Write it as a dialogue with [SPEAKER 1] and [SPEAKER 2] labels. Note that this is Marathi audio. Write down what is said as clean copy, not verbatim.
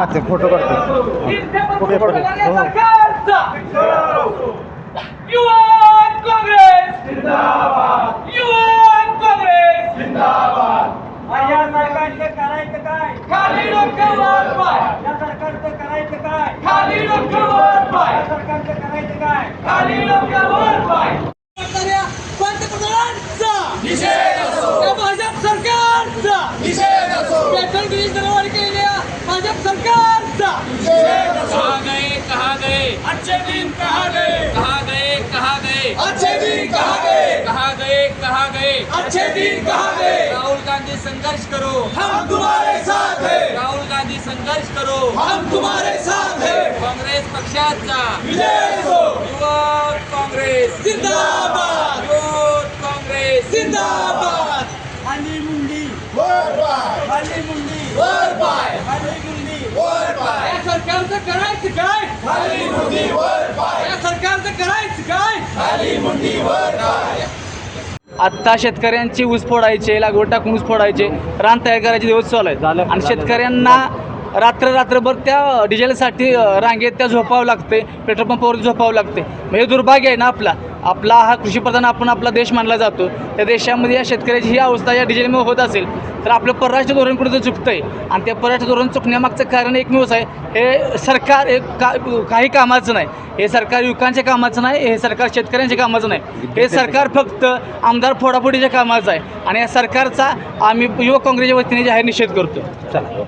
[SPEAKER 1] ते फोटो काढतो
[SPEAKER 2] या सरकारचं करायचं काय खाली डोक्यावर पाय या सरकारचं करायचं काय खाली डोक्यावर पाय या सरकारचं करायचं काय खाली डोक्यावर पाय पंतप्रधानांचा निषेध असो या भाजप सरकारचा निषेध असो पेट्रोल डिझेल दरवाढ केलेल्या भाजप सरकारचा निषेध असो कहा गए अच्छे दिन कहा गए अच्छे दिन कहा गए अच्छे दिन कहा गए राहुल गांधी संघर्ष करो हम तुम्हारे साथ है राहुल गांधी संघर्ष करो हम तुम्हारे साथ है काँग्रेस पक्षाचा विजय हो युवक काँग्रेस जिंदाबाद युवक काँग्रेस जिंदाबाद खाली मुंडी वर पाय खाली मुंडी वर पाय खाली मुंडी वर पाय या सरकारचं करायचं काय खाली मुंडी वर पाय या सरकारचं करायचं काय खाली मुंडी वर पाय
[SPEAKER 3] आत्ता शेतकऱ्यांची ऊस फोडायचे, लागवड टाकून ऊस फोडायचे, रान तयार करायचे दिवस चालू आहेत आणि शेतकऱ्यांना रात्रभर त्या डिझेलसाठी रांगेत त्या झोपावं लागते, पेट्रोल पंपावर झोपावं लागते. हे दुर्भाग्य आहे ना आपला हा कृषीप्रधान आपण आपला देश मानला जातो. त्या देशामध्ये या शेतकऱ्याची ही अवस्था या डिझेलमुळे होत असेल तर आपलं परराष्ट्र धोरण कुठं चुकतं आहे आणि ते परराष्ट्र धोरण चुकण्यामागचं कारण एकमेवच आहे, हे सरकार काही कामाचं नाही, हे सरकार युवकांच्या कामाचं नाही, हे सरकार शेतकऱ्यांच्या कामाचं नाही, हे सरकार फक्त आमदार फोडाफोडीच्या कामाचं आहे आणि या सरकारचा आम्ही युवक काँग्रेसच्या वतीने जाहीर निषेध करतो. चला.